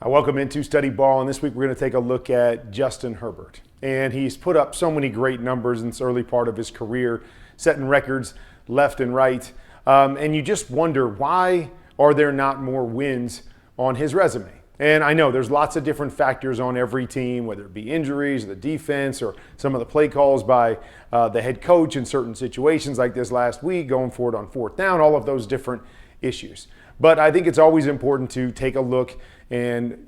Welcome into Studyball, and this week we're going to take a look at Justin Herbert. And he's put up so many great numbers in this early part of his career, setting records left and right. And you just wonder, why are there not more wins on his resume? And I know there's lots of different factors on every team, whether it be injuries, the defense, or some of the play calls by the head coach in certain situations like this last week, going for it on fourth down, all of those different issues. But I think it's always important to take a look and,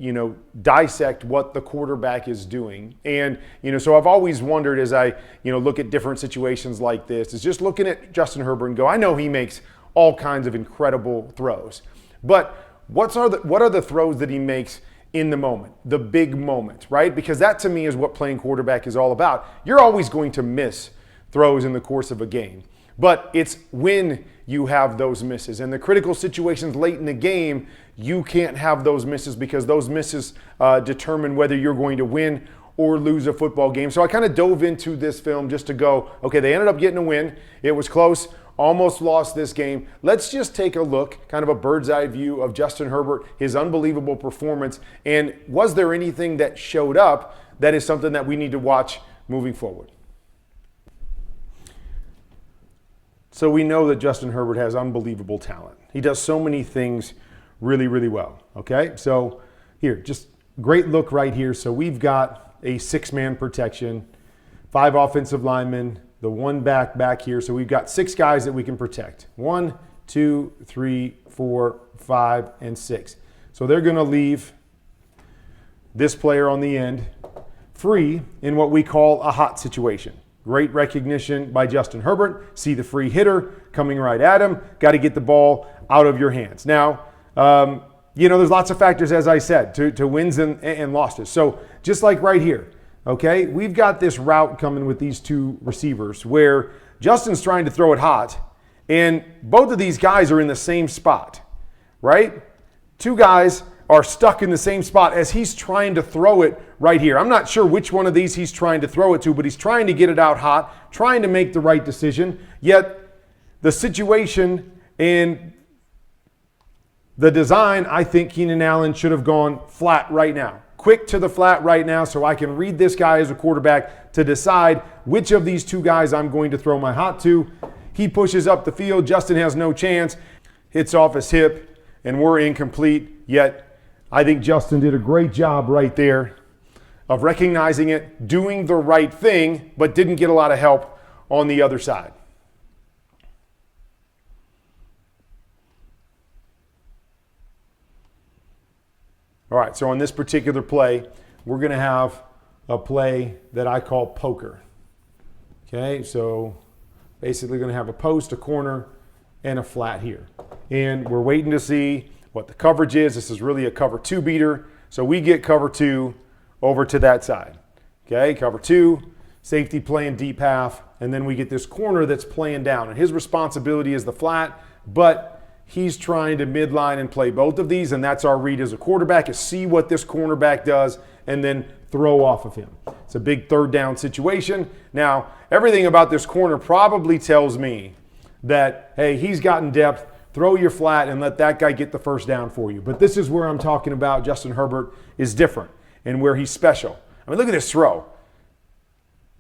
dissect what the quarterback is doing. And, so I've always wondered as I, look at different situations like this, is just looking at Justin Herbert and go, I know he makes all kinds of incredible throws. But what are the throws that he makes in the moment, the big moment, right? Because that to me is what playing quarterback is all about. You're always going to miss throws in the course of a game. But it's when you have those misses. And the critical situations late in the game, you can't have those misses because those misses determine whether you're going to win or lose a football game. So I kind of dove into this film just to go, okay, they ended up getting a win. It was close, almost lost this game. Let's just take a look, kind of a bird's eye view of Justin Herbert, his unbelievable performance. And was there anything that showed up that is something that we need to watch moving forward? So we know that Justin Herbert has unbelievable talent. He does so many things really, really well, okay? So here, just great look right here. So we've got a six-man protection, 5 offensive linemen, the one back here. So we've got 6 guys that we can protect. 1, 2, 3, 4, 5, and 6. So they're going to leave this player on the end free in what we call a hot situation. Great recognition by Justin Herbert. See the free hitter coming right at him. Got to get the ball out of your hands. Now, there's lots of factors, as I said, to wins and losses. So just like right here, okay, we've got this route coming with these 2 receivers where Justin's trying to throw it hot, and both of these guys are in the same spot, right? 2 guys are stuck in the same spot as he's trying to throw it right here. I'm not sure which one of these he's trying to throw it to, but he's trying to get it out hot, trying to make the right decision. Yet the situation and the design, I think Keenan Allen should have gone flat right now. Quick to the flat right now so I can read this guy as a quarterback to decide which of these 2 guys I'm going to throw my hot to. He pushes up the field. Justin has no chance. Hits off his hip, and we're incomplete. Yet I think Justin did a great job right there of recognizing it, doing the right thing, but didn't get a lot of help on the other side. All right, so on this particular play, we're going to have a play that I call poker. Okay, so basically going to have a post, a corner, and a flat here. And we're waiting to see what the coverage is. This is really a cover 2 beater. So we get cover 2 over to that side. Okay, cover 2, safety playing deep half, and then we get this corner that's playing down. And his responsibility is the flat, but he's trying to midline and play both of these, and that's our read as a quarterback, is see what this cornerback does and then throw off of him. It's a big 3rd down situation. Now, everything about this corner probably tells me that, hey, he's gotten depth. Throw your flat and let that guy get the first down for you. But this is where I'm talking about Justin Herbert is different and where he's special. I mean, look at this throw.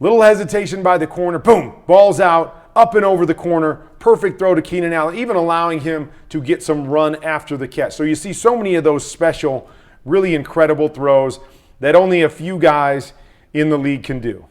Little hesitation by the corner. Boom, ball's out, up and over the corner. Perfect throw to Keenan Allen, even allowing him to get some run after the catch. So you see so many of those special, really incredible throws that only a few guys in the league can do.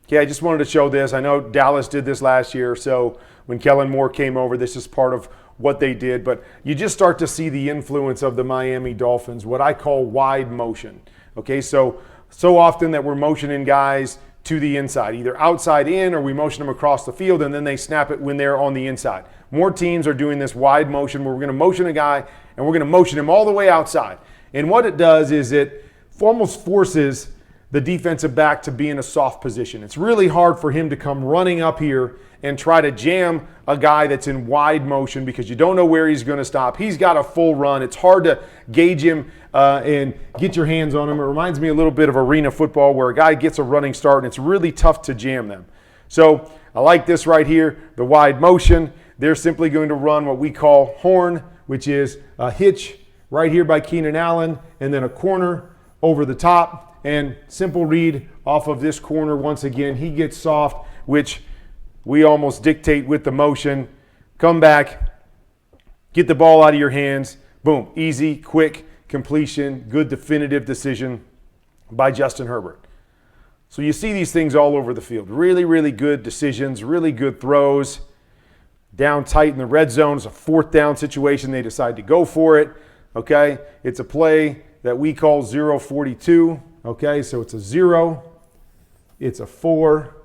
Okay, I just wanted to show this. I know Dallas did this last year, so when Kellen Moore came over, this is part of what they did. But you just start to see the influence of the Miami Dolphins, what I call wide motion. Okay, so often that we're motioning guys to the inside, either outside in or we motion them across the field and then they snap it when they're on the inside. More teams are doing this wide motion where we're going to motion a guy and we're going to motion him all the way outside. And what it does is it almost forces the defensive back to be in a soft position. It's really hard for him to come running up here and try to jam a guy that's in wide motion because you don't know where he's going to stop. He's got a full run. It's hard to gauge him and get your hands on him. It reminds me a little bit of arena football where a guy gets a running start and it's really tough to jam them. So I like this right here, the wide motion. They're simply going to run what we call horn which is a hitch right here by Keenan Allen, and then a corner over the top, and simple read off of this corner. Once again, he gets soft, which we almost dictate with the motion. Come back, get the ball out of your hands. Boom, easy, quick completion, good definitive decision by Justin Herbert. So you see these things all over the field. Really, really good decisions, really good throws. Down tight in the red zone. It's a 4th down situation. They decide to go for it. Okay, it's a play that we call 0-42. Okay, so it's a 0, it's a 4,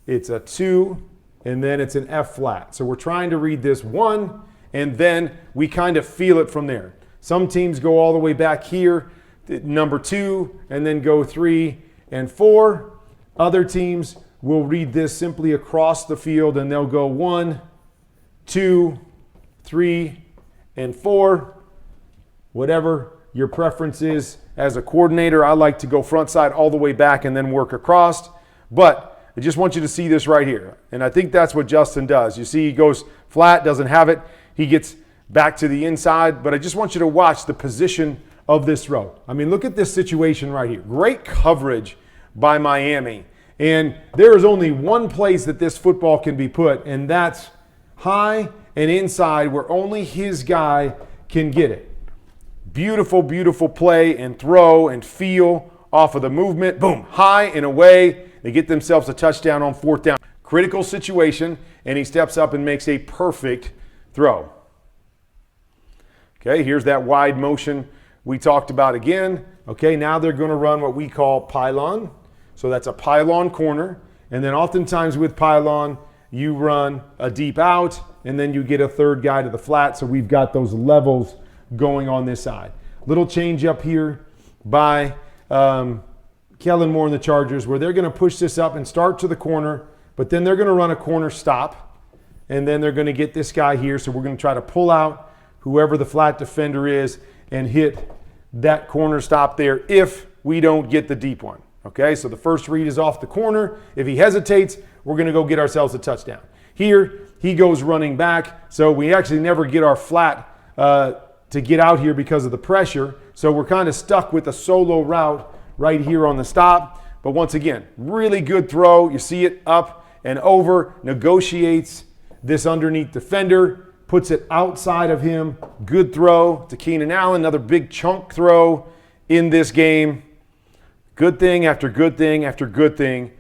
it's a 2, and then it's an F flat. So we're trying to read this 1, and then we kind of feel it from there. Some teams go all the way back here, number 2, and then go 3 and 4. Other teams will read this simply across the field, and they'll go 1, 2, 3, and 4. Whatever your preference is as a coordinator. I like to go front side all the way back and then work across. But I just want you to see this right here. And I think that's what Justin does. You see he goes flat, doesn't have it. He gets back to the inside. But I just want you to watch the position of this throw. I mean, look at this situation right here. Great coverage by Miami. And there is only one place that this football can be put, and that's high and inside where only his guy can get it. Beautiful, beautiful play and throw and feel off of the movement. Boom, high and away. They get themselves a touchdown on 4th down. Critical situation, and he steps up and makes a perfect throw. Okay, here's that wide motion we talked about again. Okay, now they're going to run what we call pylon. So that's a pylon corner. And then oftentimes with pylon, you run a deep out, and then you get a 3rd guy to the flat. So we've got those levels going on this side. Little change up here by Kellen Moore and the Chargers, where they're going to push this up and start to the corner, but then they're going to run a corner stop, and then they're going to get this guy here. So we're going to try to pull out whoever the flat defender is and hit that corner stop there if we don't get the deep one. Okay, so the first read is off the corner. If he hesitates, we're going to go get ourselves a touchdown. Here, he goes running back, so we actually never get our flat to get out here because of the pressure. So we're kind of stuck with a solo route right here on the stop. But once again, really good throw. You see it up and over, negotiates this underneath defender, puts it outside of him. Good throw to Keenan Allen, another big chunk throw in this game. Good thing after good thing after good thing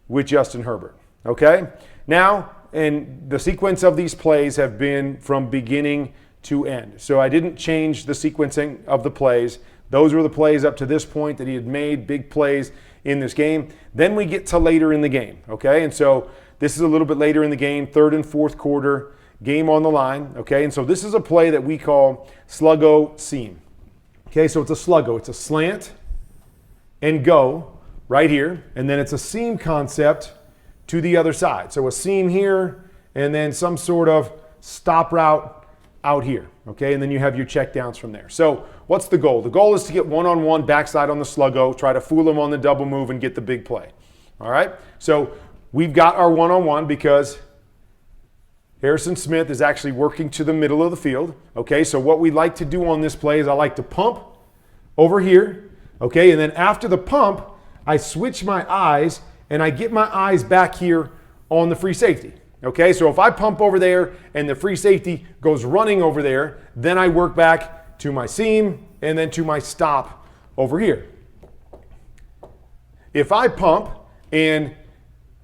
with Justin Herbert. Okay? Now, and the sequence of these plays have been from beginning to end. So I didn't change the sequencing of the plays. Those were the plays up to this point that he had made, big plays in this game. Then we get to later in the game, okay? And so this is a little bit later in the game, 3rd and 4th quarter, game on the line, okay? And so this is a play that we call Sluggo Scene. Okay, so it's a sluggo. It's a slant and go right here, and then it's a seam concept to the other side. So a seam here, and then some sort of stop route out here, okay? And then you have your check downs from there. So what's the goal? The goal is to get one-on-one backside on the sluggo, try to fool him on the double move and get the big play, all right? So we've got our one-on-one because Harrison Smith is actually working to the middle of the field, okay? So what we like to do on this play is I like to pump over here, okay? And then after the pump, I switch my eyes and I get my eyes back here on the free safety. Okay, so if I pump over there and the free safety goes running over there, then I work back to my seam and then to my stop over here. If I pump and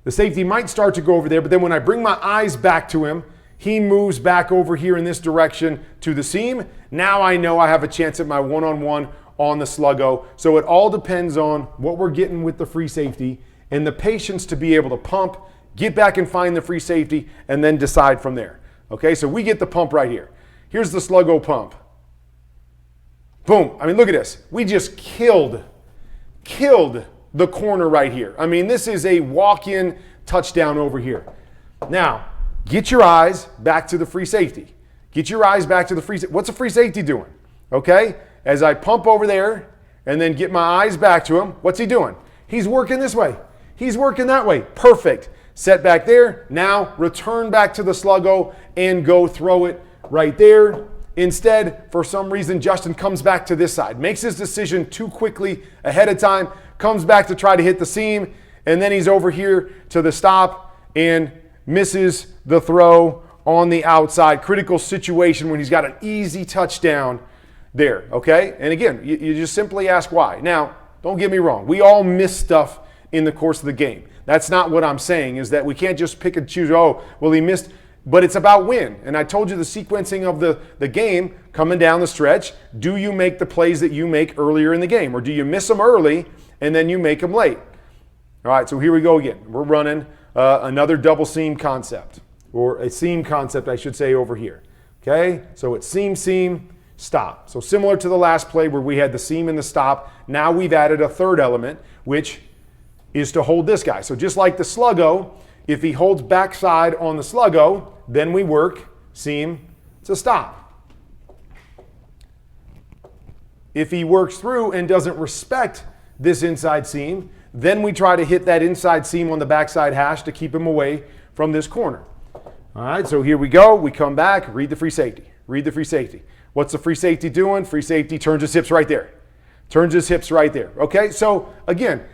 the safety might start to go over there, but then when I bring my eyes back to him, he moves back over here in this direction to the seam. Now I know I have a chance at my one-on-one on the sluggo. So it all depends on what we're getting with the free safety and the patience to be able to pump, get back and find the free safety, and then decide from there. Okay, so we get the pump right here. Here's the sluggo pump. Boom. I mean, look at this. We just killed the corner right here. I mean, this is a walk-in touchdown over here. Now, get your eyes back to the free safety. Get your eyes back to the free safety. What's the free safety doing? Okay, as I pump over there and then get my eyes back to him, what's he doing? He's working this way. He's working that way. Perfect. Set back there. Now return back to the sluggo and go throw it right there. Instead, for some reason, Justin comes back to this side, makes his decision too quickly ahead of time, comes back to try to hit the seam, and then he's over here to the stop and misses the throw on the outside. Critical situation when he's got an easy touchdown there, okay? And again, you just simply ask why. Now, don't get me wrong. We all miss stuff in the course of the game. That's not what I'm saying, is that we can't just pick and choose, oh, well, he missed. But it's about when. And I told you the sequencing of the game coming down the stretch. Do you make the plays that you make earlier in the game? Or do you miss them early and then you make them late? All right, so here we go again. We're running another double seam concept. Or a seam concept, I should say, over here. Okay, so it's seam, seam, stop. So similar to the last play where we had the seam and the stop, now we've added a third element, which is to hold this guy. So just like the Sluggo, if he holds backside on the Sluggo, then we work seam to stop. If he works through and doesn't respect this inside seam, then we try to hit that inside seam on the backside hash to keep him away from this corner. All right, so here we go. We come back, read the free safety. Read the free safety. What's the free safety doing? Free safety turns his hips right there. Turns his hips right there. Okay, so again,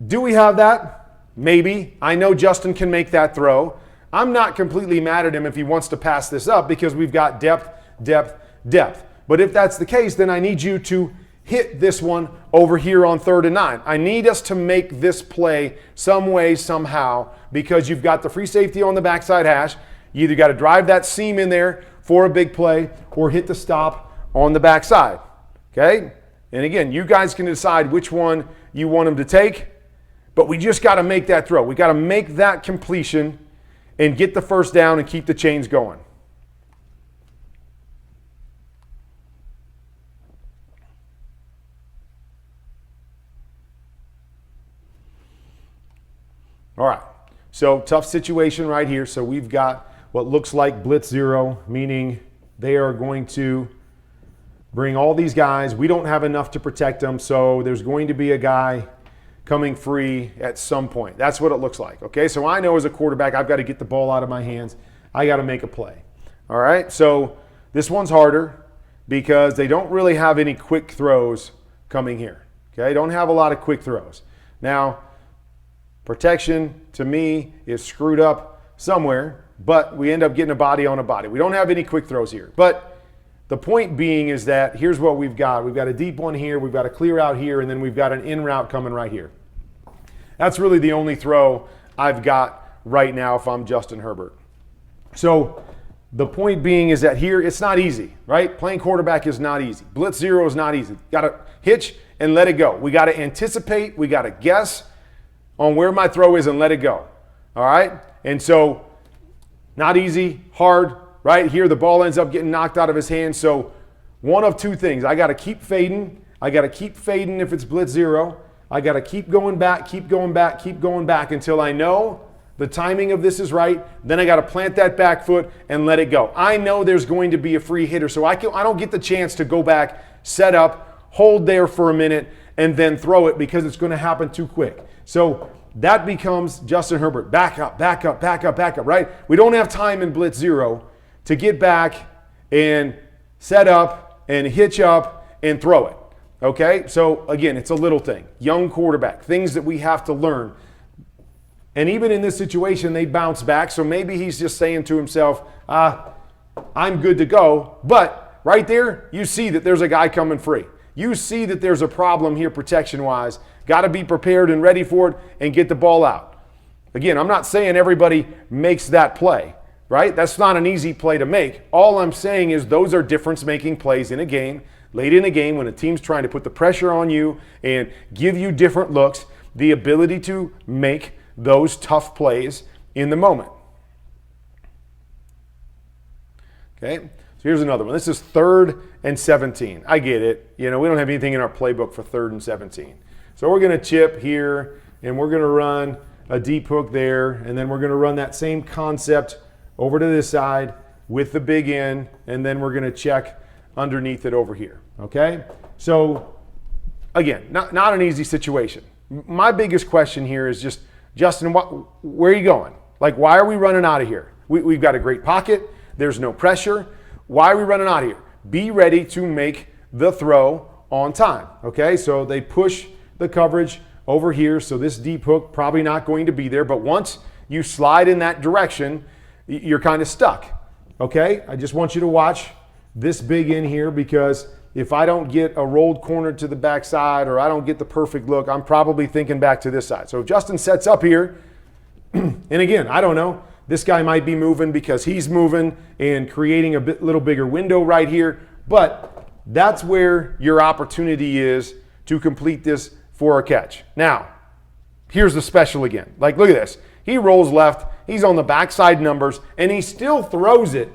do we have that? Maybe. I know Justin can make that throw. I'm not completely mad at him if he wants to pass this up because we've got depth, depth, depth. But if that's the case, then I need you to hit this one over here on 3rd and 9. I need us to make this play some way, somehow, because you've got the free safety on the backside hash. You either got to drive that seam in there for a big play or hit the stop on the backside. Okay? And again, you guys can decide which one you want him to take. But we just got to make that throw. We got to make that completion and get the first down and keep the chains going. All right. So tough situation right here. So we've got what looks like blitz 0, meaning they are going to bring all these guys. We don't have enough to protect them, so there's going to be a guy coming free at some point. That's what it looks like. Okay, so I know as a quarterback, I've got to get the ball out of my hands. I got to make a play. All right, so this one's harder because they don't really have any quick throws coming here. Okay, don't have a lot of quick throws. Now, protection to me is screwed up somewhere, but we end up getting a body on a body. We don't have any quick throws here. But the point being is that here's what we've got. We've got a deep one here, we've got a clear out here, and then we've got an in route coming right here. That's really the only throw I've got right now if I'm Justin Herbert. So the point being is that here it's not easy, right? Playing quarterback is not easy. Blitz 0 is not easy. Got to hitch and let it go. We got to anticipate, we got to guess on where my throw is and let it go. All right? And so not easy, hard. Right here, the ball ends up getting knocked out of his hands. So one of two things. I got to keep fading. I got to keep fading if it's blitz 0. I got to keep going back, keep going back, keep going back until I know the timing of this is right. Then I got to plant that back foot and let it go. I know there's going to be a free hitter, so I don't get the chance to go back, set up, hold there for a minute, and then throw it because it's going to happen too quick. So that becomes Justin Herbert. Back up, back up, back up, back up, right? We don't have time in blitz 0 to get back and set up and hitch up and throw it, okay? So, again, it's a little thing. Young quarterback, things that we have to learn. And even in this situation, they bounce back, so maybe he's just saying to himself, I'm good to go. But right there, you see that there's a guy coming free. You see that there's a problem here protection-wise. Got to be prepared and ready for it and get the ball out. Again, I'm not saying everybody makes that play. Right? That's not an easy play to make. All I'm saying is those are difference-making plays in a game, late in a game when a team's trying to put the pressure on you and give you different looks, the ability to make those tough plays in the moment. Okay? So here's another one. This is 3rd and 17. I get it. You know, we don't have anything in our playbook for 3rd and 17. So we're going to chip here, and we're going to run a deep hook there, and then we're going to run that same concept over to this side with the big end, and then we're going to check underneath it over here, okay? So, again, not an easy situation. My biggest question here is just, Justin, where are you going? Like, why are we running out of here? We've got a great pocket. There's no pressure. Why are we running out here? Be ready to make the throw on time, okay? So they push the coverage over here, so this deep hook probably not going to be there, but once you slide in that direction, you're kind of stuck, okay? I just want you to watch this big in here, because if I don't get a rolled corner to the backside or I don't get the perfect look, I'm probably thinking back to this side. So if Justin sets up here, and again, I don't know, this guy might be moving because he's moving and creating a little bigger window right here, but that's where your opportunity is to complete this for a catch. Now, here's the special again. Like, look at this. He rolls left, he's on the backside numbers, and he still throws it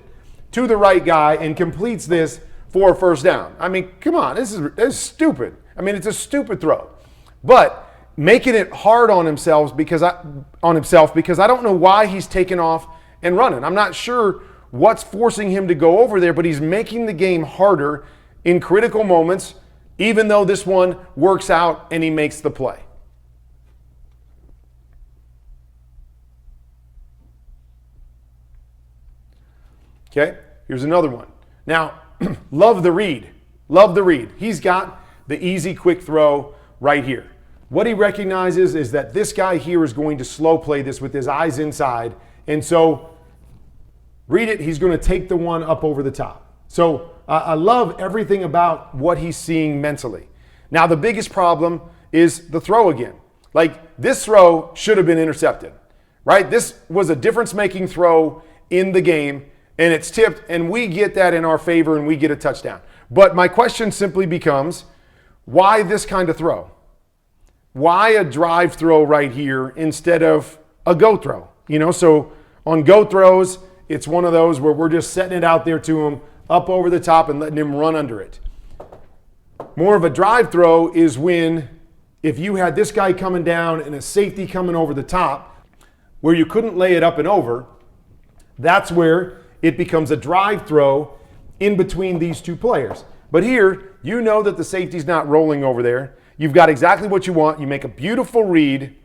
to the right guy and completes this for a first down. I mean, come on, this is stupid. I mean, it's a stupid throw. But making it hard on himself because I don't know why he's taking off and running. I'm not sure what's forcing him to go over there, but he's making the game harder in critical moments, even though this one works out and he makes the play. Okay, here's another one. Now, love the read. Love the read. He's got the easy, quick throw right here. What he recognizes is that this guy here is going to slow play this with his eyes inside. And so, read it, he's going to take the one up over the top. So, I love everything about what he's seeing mentally. Now, the biggest problem is the throw again. Like, this throw should have been intercepted, right? This was a difference-making throw in the game, and it's tipped, and we get that in our favor, and we get a touchdown. But my question simply becomes, why this kind of throw? Why a drive throw right here instead of a go throw? You know, so on go throws, it's one of those where we're just setting it out there to him, up over the top and letting him run under it. More of a drive throw is when, if you had this guy coming down and a safety coming over the top, where you couldn't lay it up and over, that's where it becomes a drive throw in between these two players. But here, you know that the safety's not rolling over there. You've got exactly what you want. You make a beautiful read.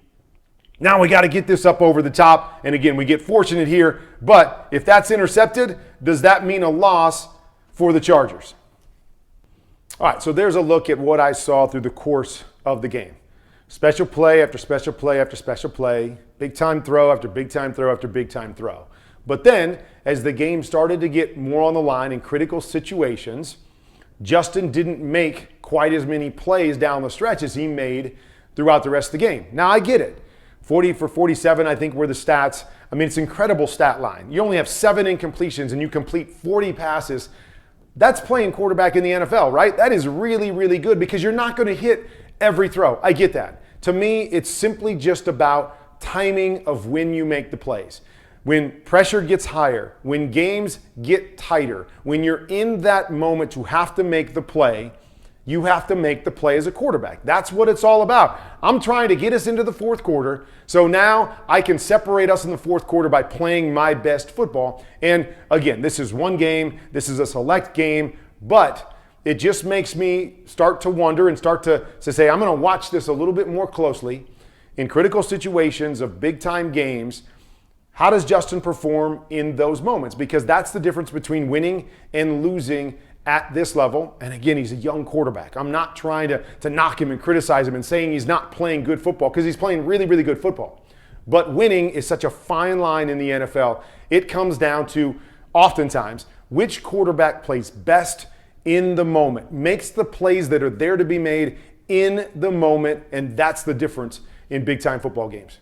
Now we got to get this up over the top. And again, we get fortunate here. But if that's intercepted, does that mean a loss for the Chargers? All right, so there's a look at what I saw through the course of the game. Special play after special play after special play. Big time throw after big time throw after big time throw. But then, as the game started to get more on the line in critical situations, Justin didn't make quite as many plays down the stretch as he made throughout the rest of the game. Now, I get it. 40 for 47, I think, were the stats. I mean, it's an incredible stat line. You only have 7 incompletions and you complete 40 passes. That's playing quarterback in the NFL, right? That is really, really good because you're not going to hit every throw. I get that. To me, it's simply just about timing of when you make the plays. When pressure gets higher, when games get tighter, when you're in that moment to have to make the play, you have to make the play as a quarterback. That's what it's all about. I'm trying to get us into the fourth quarter, so now I can separate us in the fourth quarter by playing my best football. And again, this is one game, this is a select game, but it just makes me start to wonder and start to say, I'm going to watch this a little bit more closely in critical situations of big-time games. How does Justin perform in those moments? Because that's the difference between winning and losing at this level. And again, he's a young quarterback. I'm not trying to knock him and criticize him and saying he's not playing good football, because he's playing really, really good football. But winning is such a fine line in the NFL. It comes down to, oftentimes, which quarterback plays best in the moment, makes the plays that are there to be made in the moment, and that's the difference in big-time football games.